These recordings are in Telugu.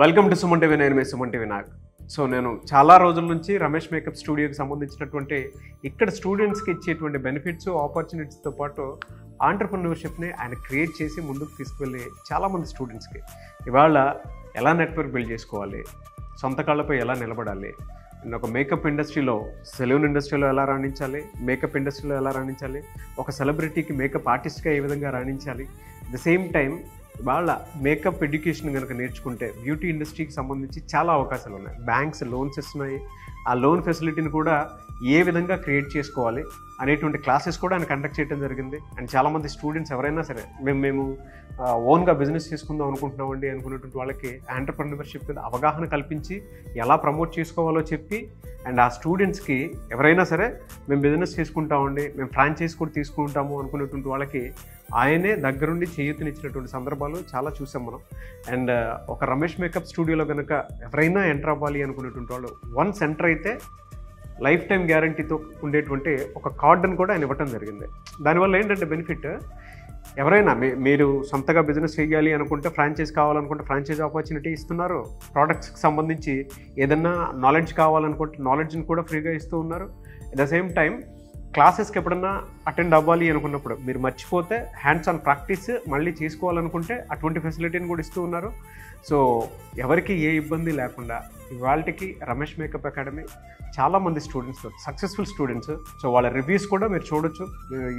Welcome to Suman TV. నేను మీ సుమన్ టీవీ నాగ్. సో నేను చాలా రోజుల నుంచి రమేష్ మేకప్ స్టూడియోకి సంబంధించినటువంటి ఇక్కడ స్టూడెంట్స్కి ఇచ్చేటువంటి బెనిఫిట్స్ ఆపర్చునిటీస్తో పాటు ఆంటర్ప్రెన్యూర్షిప్ని ఆయన క్రియేట్ చేసి ముందుకు తీసుకువెళ్ళి చాలామంది స్టూడెంట్స్కి ఇవాళ ఎలా నెట్వర్క్ బిల్డ్ చేసుకోవాలి, సొంత కాళ్ళపై ఎలా నిలబడాలి, ఒక మేకప్ ఇండస్ట్రీలో సెలూన్ ఇండస్ట్రీలో ఎలా రాణించాలి, మేకప్ ఇండస్ట్రీలో ఎలా రాణించాలి, ఒక సెలబ్రిటీకి మేకప్ ఆర్టిస్ట్గా ఏ విధంగా రాణించాలి, ద సేమ్ టైం వాళ్ళ మేకప్ ఎడ్యుకేషన్ కనుక నేర్చుకుంటే బ్యూటీ ఇండస్ట్రీకి సంబంధించి చాలా అవకాశాలు ఉన్నాయి. బ్యాంక్స్ లోన్స్ ఇస్తున్నాయి. ఆ లోన్ ఫెసిలిటీని కూడా ఏ విధంగా క్రియేట్ చేసుకోవాలి అనేటువంటి క్లాసెస్ కూడా ఆయన కండక్ట్ చేయడం జరిగింది. అండ్ చాలామంది స్టూడెంట్స్ ఎవరైనా సరే మేము ఓన్గా బిజినెస్ చేసుకుందాం అనుకుంటున్నామండి అనుకున్నటువంటి వాళ్ళకి ఆంటర్ప్రెన్యూర్షిప్ మీద అవగాహన కల్పించి ఎలా ప్రమోట్ చేసుకోవాలో చెప్పి అండ్ ఆ స్టూడెంట్స్కి ఎవరైనా సరే మేము బిజినెస్ చేసుకుంటామండి, మేము ఫ్రాంచైజ్ కూడా తీసుకుంటాము అనుకున్నటువంటి వాళ్ళకి ఆయనే దగ్గరుండి చేయూతనిచ్చినటువంటి సందర్భాలు చాలా చూసాం మనం. అండ్ ఒక రమేష్ మేకప్ స్టూడియోలో కనుక ఎవరైనా ఎంటర్ అవ్వాలి అనుకునేటువంటి వాళ్ళు వన్స్ ఎంటర్ అయితే లైఫ్ టైం గ్యారంటీతో ఉండేటువంటి ఒక కార్డును కూడా ఆయన ఇవ్వటం జరిగింది. దానివల్ల ఏంటంటే బెనిఫిట్, ఎవరైనా మీరు సొంతగా బిజినెస్ చేయాలి అనుకుంటే, ఫ్రాంచైజ్ కావాలనుకుంటే ఫ్రాంచైజ్ ఆపర్చునిటీ ఇస్తున్నారు. ప్రోడక్ట్స్కి సంబంధించి ఏదన్నా నాలెడ్జ్ కావాలనుకుంటే నాలెడ్జ్ని కూడా ఫ్రీగా ఇస్తూ ఉన్నారు. అట్ ద సేమ్ టైం క్లాసెస్కి ఎప్పుడన్నా అటెండ్ అవ్వాలి అనుకున్నప్పుడు మీరు మర్చిపోతే హ్యాండ్స్ ఆన్ ప్రాక్టీస్ మళ్ళీ చేసుకోవాలనుకుంటే అటువంటి ఫెసిలిటీని కూడా ఇస్తూ ఉన్నారు. సో ఎవరికి ఏ ఇబ్బంది లేకుండా ఇవాళకి రమేష్ మేకప్ అకాడమీ చాలామంది స్టూడెంట్స్, సక్సెస్ఫుల్ స్టూడెంట్స్, సో వాళ్ళ రివ్యూస్ కూడా మీరు చూడొచ్చు.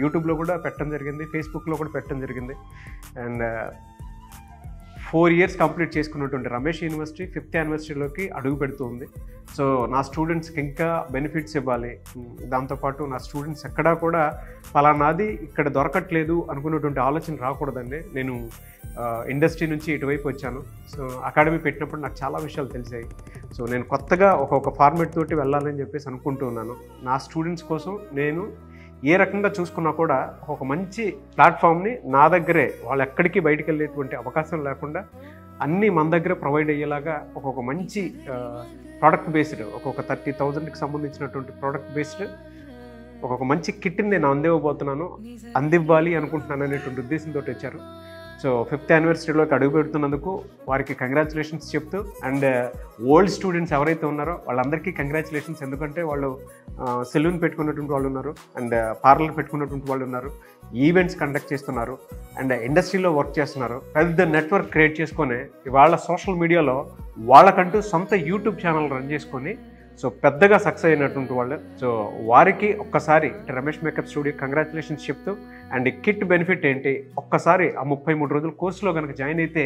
యూట్యూబ్లో కూడా పెట్టడం జరిగింది, ఫేస్బుక్లో కూడా పెట్టడం జరిగింది. అండ్ 4 years కంప్లీట్ చేసుకున్నటువంటి రమేష్ యూనివర్సిటీ 5th యానివర్సరీలోకి అడుగు పెడుతూ ఉంది. సో నా స్టూడెంట్స్కి ఇంకా బెనిఫిట్స్ ఇవ్వాలి, దాంతోపాటు నా స్టూడెంట్స్ ఎక్కడా కూడా పలానాది ఇక్కడ దొరకట్లేదు అనుకున్నటువంటి ఆలోచన రాకూడదండి. నేను ఇండస్ట్రీ నుంచి ఇటువైపు వచ్చాను. సో అకాడమీ పెట్టినప్పుడు నాకు చాలా విషయాలు తెలిసాయి. సో నేను కొత్తగా ఒక్కొక్క ఫార్మేట్ తోటి వెళ్ళాలని చెప్పేసి అనుకుంటూ ఉన్నాను. నా స్టూడెంట్స్ కోసం నేను ఏ రకంగా చూసుకున్నా కూడా ఒక మంచి ప్లాట్ఫామ్ని నా దగ్గరే, వాళ్ళు ఎక్కడికి బయటికి వెళ్ళేటువంటి అవకాశం లేకుండా అన్నీ మన దగ్గరే ప్రొవైడ్ అయ్యేలాగా ఒక్కొక్క మంచి ప్రోడక్ట్ బేస్డ్, ఒక్కొక్క 30,000కి సంబంధించినటువంటి ప్రోడక్ట్ బేస్డ్ ఒక్కొక్క మంచి కిట్ని నేను అందివ్వాలి అనుకుంటున్నాను అనేటువంటి ఉద్దేశంతో వచ్చారు. సో 5th యానివర్సరీలోకి అడుగు పెడుతున్నందుకు వారికి కంగ్రాచులేషన్స్ చెప్తూ, అండ్ ఓల్డ్ స్టూడెంట్స్ ఎవరైతే ఉన్నారో వాళ్ళందరికీ కంగ్రాచులేషన్స్. ఎందుకంటే వాళ్ళు సెలూన్ పెట్టుకున్నటువంటి వాళ్ళు ఉన్నారు, అండ్ పార్లర్ పెట్టుకున్నటువంటి వాళ్ళు ఉన్నారు, ఈవెంట్స్ కండక్ట్ చేస్తున్నారు, అండ్ ఇండస్ట్రీలో వర్క్ చేస్తున్నారు. పెద్ద నెట్వర్క్ క్రియేట్ చేసుకొని ఇవాళ సోషల్ మీడియాలో వాళ్ళకంటూ సొంత యూట్యూబ్ ఛానల్ రన్ చేసుకొని సో పెద్దగా సక్సెస్ అయినటువంటి వాళ్ళు. సో వారికి ఒక్కసారి రమేష్ మేకప్ స్టూడియో కంగ్రాచులేషన్స్ చెప్తూ, అండ్ కిట్ బెనిఫిట్ ఏంటి, ఒక్కసారి ఆ 33 రోజుల కోర్సులో కనుక జాయిన్ అయితే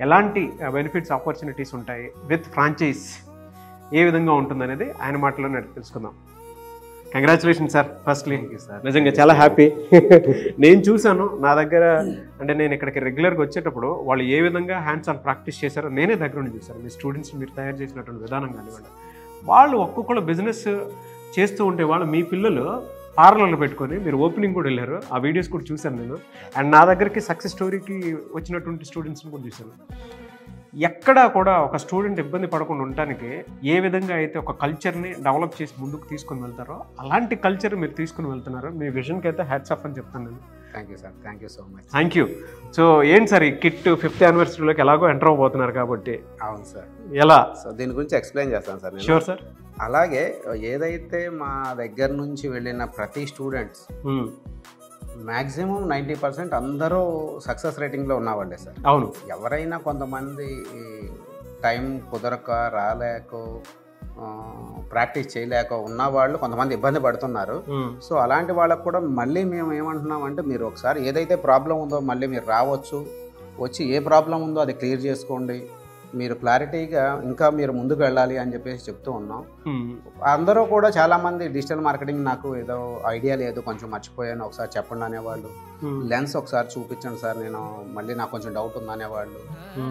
ఎలాంటి బెనిఫిట్స్ ఆపర్చునిటీస్ ఉంటాయి, విత్ ఫ్రాంచైజ్ ఏ విధంగా ఉంటుందనేది ఆయన మాటలోనే తెలుసుకుందాం. Congratulation sir. ఫస్ట్లీ సార్ నిజంగా చాలా హ్యాపీ. నేను చూశాను నా దగ్గర, అంటే నేను ఇక్కడికి రెగ్యులర్గా వచ్చేటప్పుడు వాళ్ళు ఏ విధంగా హ్యాండ్స్ ఆన్ ప్రాక్టీస్ చేశారో నేనే దగ్గర నుండి చూశాను. మీ స్టూడెంట్స్ మీరు తయారు చేసినటువంటి విధానం కానివ్వండి, వాళ్ళు ఒక్కొక్కళ్ళు బిజినెస్ చేస్తూ ఉంటే వాళ్ళు మీ పిల్లలు పార్లర్లు పెట్టుకొని మీరు ఓపెనింగ్ కూడా వెళ్ళారు. ఆ వీడియోస్ కూడా చూశాను నేను. అండ్ నా దగ్గరికి సక్సెస్ స్టోరీకి వచ్చినటువంటి స్టూడెంట్స్ని కూడా చూశాను. ఎక్కడా కూడా ఒక స్టూడెంట్ ఇబ్బంది పడకుండా ఉండటానికి ఏ విధంగా అయితే ఒక కల్చర్ని డెవలప్ చేసి ముందుకు తీసుకుని వెళ్తారో అలాంటి కల్చర్ మీరు తీసుకుని వెళ్తున్నారు. మీ విజన్కి అయితే హ్యాట్స్ ఆఫ్ అని చెప్తాను నేను. Thank you sir, thank you so much. Thank you. So ఏంటి సార్ ఈ కిట్ 5th యానివర్సరీలోకి ఎలాగో ఎంటర్ అవ్వబోతున్నారు కాబట్టి? అవును సార్. ఎలా? సో దీని గురించి ఎక్స్ప్లెయిన్ చేస్తాను సార్. Sure sir. అలాగే ఏదైతే మా దగ్గర నుంచి వెళ్ళిన ప్రతి స్టూడెంట్స్ మ్యాక్సిమం 90% అందరూ సక్సెస్ రేటింగ్లో ఉన్నవాళ్ళే సార్. అవును. ఎవరైనా కొంతమంది టైం కుదరక రాలేక ప్రాక్టీస్ చేయలేక ఉన్నవాళ్ళు కొంతమంది ఇబ్బంది పడుతున్నారు. సో అలాంటి వాళ్ళకు కూడా మళ్ళీ మేము ఏమంటున్నామంటే, మీరు ఒకసారి ఏదైతే ప్రాబ్లం ఉందో మళ్ళీ మీరు రావచ్చు, వచ్చి ఏ ప్రాబ్లం ఉందో అది క్లియర్ చేసుకోండి, మీరు క్లారిటీగా ఇంకా మీరు ముందుకు వెళ్ళాలి అని చెప్పేసి చెప్తూ ఉన్నాం. అందరూ కూడా చాలామంది డిజిటల్ మార్కెటింగ్ నాకు ఏదో ఐడియా లేదు, కొంచెం మర్చిపోయాను, ఒకసారి చెప్పండి అనేవాళ్ళు. లెన్స్ ఒకసారి చూపించండి సార్, నేను మళ్ళీ నాకు కొంచెం డౌట్ ఉంది అనేవాళ్ళు.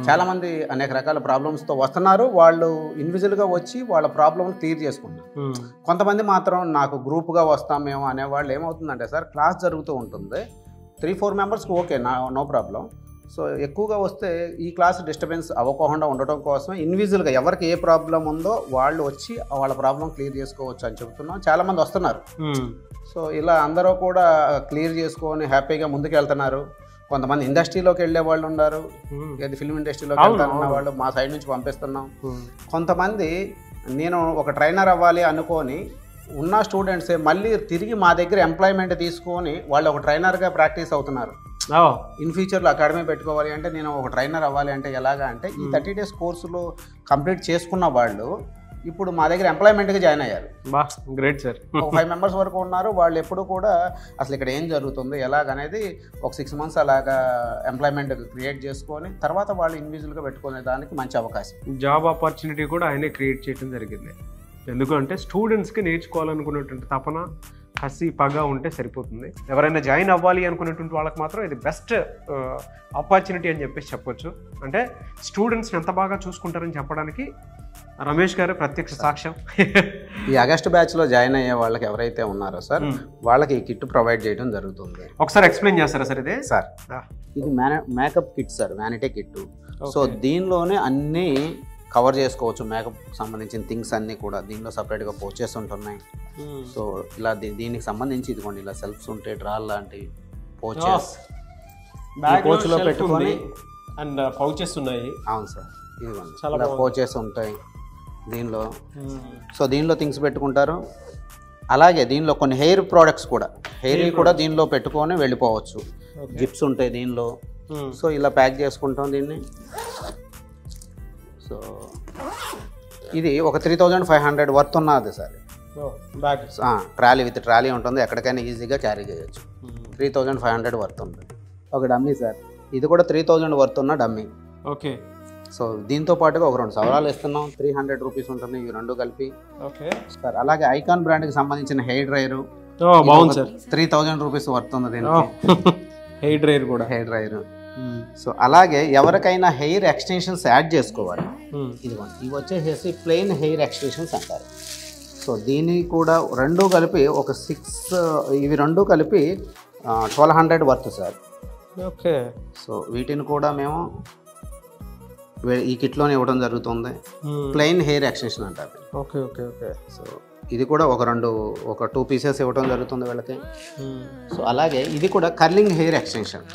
చాలామంది అనేక రకాల ప్రాబ్లమ్స్తో వస్తున్నారు. వాళ్ళు ఇండివిజువల్గా వచ్చి వాళ్ళ ప్రాబ్లమ్ క్లియర్ చేసుకుంటారు. కొంతమంది మాత్రం నాకు గ్రూప్గా వస్తాం మేము అనేవాళ్ళు. ఏమవుతుందంటే సార్, క్లాస్ జరుగుతూ ఉంటుంది, 3-4 మెంబర్స్కి ఓకే, నో ప్రాబ్లం. సో ఎక్కువగా వస్తే ఈ క్లాస్ డిస్టర్బెన్స్ అవ్వకుండా ఉండటం కోసం ఇండివిజువల్గా ఎవరికి ఏ ప్రాబ్లం ఉందో వాళ్ళు వచ్చి వాళ్ళ ప్రాబ్లం క్లియర్ చేసుకోవచ్చు అని చెప్తున్నాం. చాలామంది వస్తున్నారు. సో ఇలా అందరూ కూడా క్లియర్ చేసుకొని హ్యాపీగా ముందుకు వెళ్తున్నారు. కొంతమంది ఇండస్ట్రీలోకి వెళ్ళే వాళ్ళు ఉన్నారు, ఏది ఫిల్మ్ ఇండస్ట్రీలోకి వెళ్తారన్న వాళ్ళు మా సైడ్ నుంచి పంపిస్తున్నాం. కొంతమంది నేను ఒక ట్రైనర్ అవ్వాలి అనుకొని ఉన్న స్టూడెంట్సే మళ్ళీ తిరిగి మా దగ్గర ఎంప్లాయ్మెంట్ తీసుకొని వాళ్ళు ఒక ట్రైనర్గా ప్రాక్టీస్ అవుతున్నారు. ఇన్ ఫ్యూచర్లో అకాడమీ పెట్టుకోవాలి అంటే నేను ఒక ట్రైనర్ అవ్వాలి అంటే ఎలాగా అంటే ఈ 30 days కోర్సులో కంప్లీట్ చేసుకున్న వాళ్ళు ఇప్పుడు మా దగ్గర ఎంప్లాయ్మెంట్గా జాయిన్ అయ్యారు. Great sir. ఒక 5 members వరకు ఉన్నారు. వాళ్ళు ఎప్పుడు కూడా అసలు ఇక్కడ ఏం జరుగుతుంది ఎలాగనేది ఒక 6 months అలాగా ఎంప్లాయ్మెంట్ క్రియేట్ చేసుకొని తర్వాత వాళ్ళు ఇండివిజువల్గా పెట్టుకునే దానికి మంచి అవకాశం. జాబ్ ఆపర్చునిటీ కూడా ఆయనే క్రియేట్ చేయడం జరిగింది. ఎందుకంటే స్టూడెంట్స్కి నేర్చుకోవాలనుకునేటువంటి తపన, కసి, పగ ఉంటే సరిపోతుంది. ఎవరైనా జాయిన్ అవ్వాలి అనుకునేటువంటి వాళ్ళకి మాత్రం ఇది బెస్ట్ ఆపర్చునిటీ అని చెప్పేసి చెప్పొచ్చు. అంటే స్టూడెంట్స్ని ఎంత బాగా చూసుకుంటారని చెప్పడానికి రమేష్ గారు ప్రత్యక్ష సాక్ష్యం. ఈ ఆగస్ట్ బ్యాచ్లో జాయిన్ అయ్యే వాళ్ళకి ఎవరైతే ఉన్నారో సార్ వాళ్ళకి ఈ కిట్ ప్రొవైడ్ చేయడం జరుగుతుంది. ఒకసారి ఎక్స్ప్లెయిన్ చేస్తారా సార్? ఇదే సార్ ఇది makeup kit sir, vanity kit. So దీనిలోనే అన్నీ కవర్ చేసుకోవచ్చు. మేకప్ సంబంధించిన థింగ్స్ అన్నీ కూడా దీనిలో సపరేట్గా పౌచెస్ ఉంటున్నాయి. సో ఇలా దీనికి సంబంధించి ఇదిగోండి ఇలా సెల్ఫ్స్ ఉంటాయి, డ్రాల్ లాంటి పౌచెస్ పౌచ్లో పెట్టుకొని అండ్ పౌచెస్ ఉన్నాయి. అవును సార్, ఇదిగోండి ఇలా పౌచెస్ ఉంటాయి దీనిలో. సో దీనిలో థింగ్స్ పెట్టుకుంటారు. అలాగే దీనిలో కొన్ని హెయిర్ ప్రోడక్ట్స్ కూడా, హెయిర్ కూడా దీనిలో పెట్టుకొని వెళ్ళిపోవచ్చు. జిప్స్ ఉంటాయి దీనిలో. సో ఇలా ప్యాక్ చేసుకుంటాం దీన్ని. సో ఇది ఒక 3500 వర్త్ ఉన్నది సార్. ట్రాలీ విత్ ట్రాలీ ఉంటుంది, ఎక్కడికైనా ఈజీగా క్యారీ చేయొచ్చు. 3500 వర్త్ ఉంటుంది. ఒక డమ్మీ సార్, ఇది కూడా 3000 వర్త్ ఉన్న డమ్మీ. ఓకే. సో దీంతో పాటుగా ఒక 2 సవరాలు ఇస్తున్నాం, 300 రూపీస్ ఉంటుంది ఇవి 2 కలిపి. ఓకే సార్ అలాగే ఐకాన్ బ్రాండ్కి సంబంధించిన హెయిర్ డ్రైయర్ 3000 రూపీస్ వర్త్ ఉంది దీనికి. హెయిర్ డ్రైయర్ కూడా, హెయిర్ డ్రైయర్. సో అలాగే ఎవరికైనా హెయిర్ ఎక్స్టెన్షన్స్ యాడ్ చేసుకోవాలి, ఇదిగోండి ఇవి వచ్చేసి ప్లెయిన్ హెయిర్ ఎక్స్టెన్షన్స్ అంటారు. సో దీన్ని కూడా 2 కలిపి ఒక 6, ఇవి 2 కలిపి 1200 వర్త్ సార్. ఓకే. సో వీటిని కూడా మేము ఈ కిట్లోనే ఇవ్వడం జరుగుతుంది. ప్లెయిన్ హెయిర్ ఎక్స్టెన్షన్ అంటారు. Okay okay okay. సో ఇది కూడా ఒక 2 పీసెస్ ఇవ్వడం జరుగుతుంది వీళ్ళకి. సో అలాగే ఇది కూడా కర్లింగ్ హెయిర్ ఎక్స్టెన్షన్.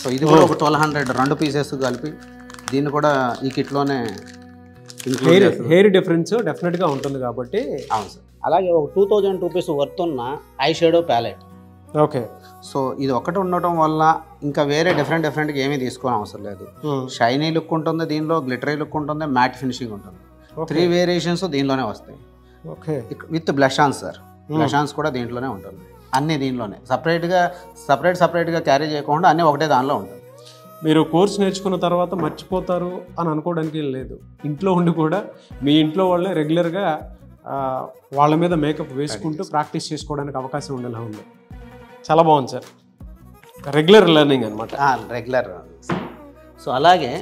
సో ఇది కూడా ఒక 1200 2 పీసెస్ కలిపి దీన్ని కూడా ఈ కిట్లోనే. హెయిర్ డిఫరెన్స్ డెఫినెట్గా ఉంటుంది కాబట్టి. అవును సార్. అలాగే ఒక 2000 రూపీస్ వర్త్ ఉన్న eye shadow palette. Okay. So ఇది ఒకటి ఉండటం వల్ల ఇంకా వేరే డిఫరెంట్గా ఏమీ తీసుకోని అవసరం లేదు. షైనీ లుక్ ఉంటుంది దీనిలో, గ్లిటరీ లుక్ ఉంటుంది, మ్యాట్ ఫినిషింగ్ ఉంటుంది. 3 వేరియేషన్స్ దీనిలోనే వస్తాయి. Okay. With blush ons sir. Blush ons కూడా దీంట్లోనే ఉంటుంది. అన్నీ దీనిలోనే సపరేట్గా క్యారీ చేయకుండా అన్నీ ఒకటే దానిలో ఉంటుంది. మీరు కోర్స్ నేర్చుకున్న తర్వాత మర్చిపోతారు అని అనుకోవడానికి లేదు. ఇంట్లో ఉండి కూడా మీ ఇంట్లో వాళ్ళే రెగ్యులర్గా వాళ్ళ మీద మేకప్ వేసుకుంటూ ప్రాక్టీస్ చేసుకోవడానికి అవకాశం ఉండేలా ఉంది. చాలా బాగుంది సార్. రెగ్యులర్ లెర్నింగ్ అనమాట. రెగ్యులర్. సో అలాగే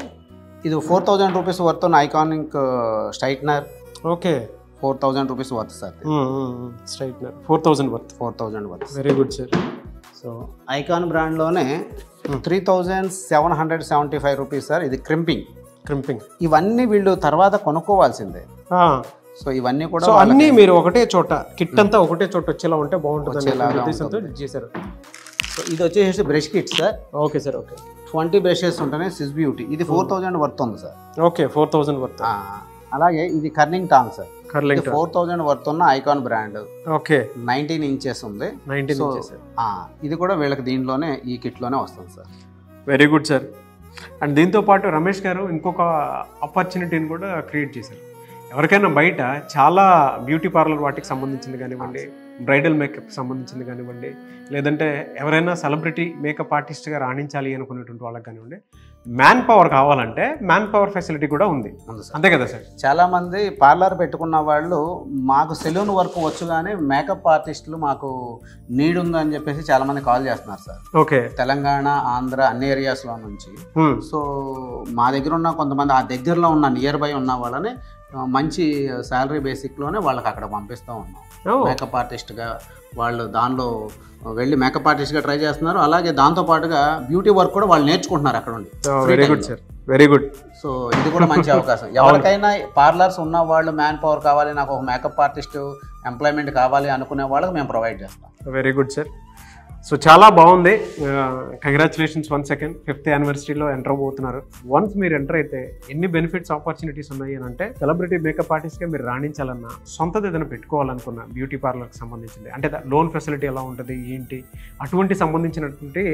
ఇది 4000 రూపీస్ వర్త్ ఉన్న iconic straightener. Okay. 4000 rupees worth sir. Straightener 4000 worth. Very good sir. So icon బ్రాండ్లోనే 3775 రూపీస్ సార్. ఇది క్రింపింగ్. ఇవన్నీ వీళ్ళు తర్వాత కొనుక్కోవాల్సిందే. సో ఇవన్నీ కూడా అన్నీ మీరు ఒకటే చోట, కిట్ అంతా ఒకటే చోట వచ్చేలా ఉంటే బాగుంటుంది చేశారు. సో ఇది వచ్చేసి brush kit sir. Okay sir. Okay. 20 brushes ఉంటాయి. స్విస్ బ్యూటీ ఇది 4000 వర్త్ ఉంది సార్. ఓకే. 4000 వర్త్. అలాగే ఇది కర్లింగ్ టాంగ్ సార్. 4000 వర్త్ ఉన్న ఐకాన్ బ్రాండ్. ఓకే. 19 ఇంచెస్ ఉంది. 19 ఇంచెస్. ఇది కూడా వీళ్ళకి దీనిలోనే ఈ కిట్లోనే వస్తుంది sir. Very good sir. And దీంతో పాటు రమేష్ గారు ఇంకొక ఆపర్చునిటీని కూడా క్రియేట్ చేశారు. ఎవరికైనా బయట చాలా బ్యూటీ పార్లర్ వాటికి సంబంధించింది కానివ్వండి, బ్రైడల్ మేకప్ సంబంధించింది కానివ్వండి, లేదంటే ఎవరైనా సెలబ్రిటీ మేకప్ ఆర్టిస్ట్గా రాణించాలి అనుకునేటువంటి వాళ్ళకి కానివ్వండి, మ్యాన్ పవర్ కావాలంటే మ్యాన్ పవర్ ఫెసిలిటీ కూడా ఉంది. అంతే కదా సార్? చాలామంది పార్లర్ పెట్టుకున్న వాళ్ళు మాకు సెలూన్ వర్క్ వచ్చు కానీ మేకప్ ఆర్టిస్టులు మాకు నీడ్ ఉందని చెప్పేసి చాలామంది కాల్ చేస్తున్నారు సార్. ఓకే. తెలంగాణ, ఆంధ్ర అన్ని ఏరియాస్లో నుంచి. సో మా దగ్గర ఉన్న కొంతమంది ఆ దగ్గరలో ఉన్న నియర్ బై ఉన్న వాళ్ళని మంచి శాలరీ బేసిక్లోనే వాళ్ళకి అక్కడ పంపిస్తూ ఉన్నాం. మేకప్ ఆర్టిస్ట్గా వాళ్ళు దానిలో వెళ్ళి మేకప్ ఆర్టిస్ట్గా ట్రై చేస్తున్నారు. అలాగే దాంతోపాటుగా బ్యూటీ వర్క్ కూడా వాళ్ళు నేర్చుకుంటున్నారు అక్కడ ఉండి. Very good sir. Very good. So ఇది కూడా మంచి అవకాశం. ఎవరికైనా పార్లర్స్ ఉన్న వాళ్ళు మ్యాన్ పవర్ కావాలి, నాకు ఒక మేకప్ ఆర్టిస్ట్ ఎంప్లాయ్మెంట్ కావాలి అనుకునే వాళ్ళకి మేము ప్రొవైడ్ చేస్తాం. Very good sir. సో చాలా బాగుంది. కంగ్రాచులేషన్స్ వన్స్ సెకండ్ 5th యానివర్సరీలో ఎంటర్ అవబోతున్నారు. వన్స్ మీరు ఎంటర్ అయితే ఎన్ని బెనిఫిట్స్ ఆపర్చునిటీస్ ఉన్నాయి అని అంటే, సెలబ్రిటీ మేకప్ ఆర్టిస్ట్గా మీరు రాణించాలన్నా, సొంతది ఏదైనా పెట్టుకోవాలనుకున్న బ్యూటీ పార్లర్కి సంబంధించింది అంటే లోన్ ఫెసిలిటీ ఎలా ఉంటుంది ఏంటి అటువంటి సంబంధించినటువంటి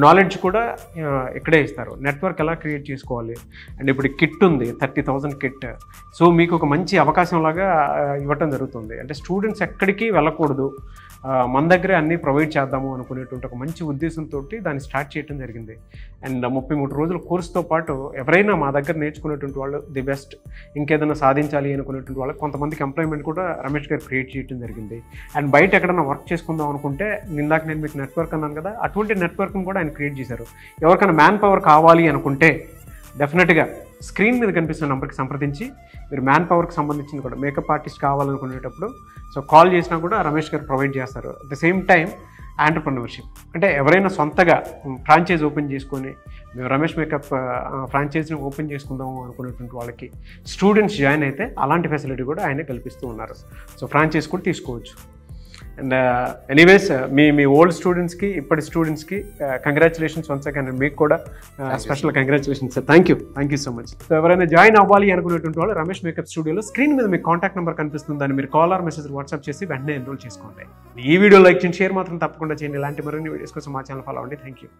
నాలెడ్జ్ కూడా ఇక్కడే ఇస్తారు. నెట్వర్క్ ఎలా క్రియేట్ చేసుకోవాలి అండ్ ఇప్పుడు కిట్ ఉంది 30,000 కిట్. సో మీకు ఒక మంచి అవకాశం లాగా ఇవ్వటం జరుగుతుంది. అంటే స్టూడెంట్స్ ఎక్కడికి వెళ్ళకూడదు, మన దగ్గరే అన్నీ ప్రొవైడ్ చేద్దాము అనుకునేటువంటి ఒక మంచి ఉద్దేశంతో దాన్ని స్టార్ట్ చేయడం జరిగింది. అండ్ 33 రోజుల కోర్సుతో పాటు ఎవరైనా మా దగ్గర నేర్చుకునేటువంటి వాళ్ళు ది బెస్ట్, ఇంకేదైనా సాధించాలి అనుకునేటువంటి వాళ్ళకి కొంతమందికి ఎంప్లాయ్మెంట్ కూడా రమేష్ గారు క్రియేట్ చేయడం జరిగింది. అండ్ బయట ఎక్కడైనా వర్క్ చేసుకుందాం అనుకుంటే, ఇందాక నేను మీకు నెట్వర్క్ అన్నాను కదా, అటువంటి నెట్వర్క్ని కూడా ఆయన క్రియేట్ చేశారు. ఎవరికైనా మ్యాన్ పవర్ కావాలి అనుకుంటే డెఫినెట్గా స్క్రీన్ మీద కనిపిస్తున్న నెంబర్కి సంప్రదించి మీరు మ్యాన్ పవర్కి సంబంధించిన కూడా మేకప్ ఆర్టిస్ట్ కావాలనుకునేటప్పుడు సో కాల్ చేసినా కూడా రమేష్ గారు ప్రొవైడ్ చేస్తారు. At the same time entrepreneurship అంటే ఎవరైనా సొంతగా ఫ్రాంచైజ్ ఓపెన్ చేసుకొని మేము రమేష్ మేకప్ ఫ్రాంచైజ్ని ఓపెన్ చేసుకుందాము అనుకునేటువంటి వాళ్ళకి స్టూడెంట్స్ జాయిన్ అయితే అలాంటి ఫెసిలిటీ కూడా ఆయనే కల్పిస్తూ ఉన్నారు. సో ఫ్రాంచైజ్ కూడా తీసుకోవచ్చు. అండ్ ఎనీవేస్ మీ ఓల్డ్ స్టూడెంట్స్కి ఇప్పటి స్టూడెంట్స్కి కంగ్రాచులేషన్స్ వన్స్ అగైన్. మీకు కూడా special congratulations sir. Thank you so much. So ఎవరైనా జాయిన్ అవ్వాలి అనుకునేటువంటి వాళ్ళు రమేష్ మేకప్ స్టూడియోలో స్క్రీన్ మీద మీకు కాంటాక్ట్ నెంబర్ కనిపిస్తుంది, దాన్ని మీరు కాల్ ఆర్ మెసేజ్ వాట్సాప్ చేసి వెంటనే ఎన్రోల్ చేసుకోండి. ఈ వీడియో లైక్ చేయండి, షేర్ మాత్రం తప్పకుండా చేయండి. ఇలాంటి మరిన్ని వీడియోస్ కోసం మా ఛానల్ ఫాలో అవ్వండి. Thank you.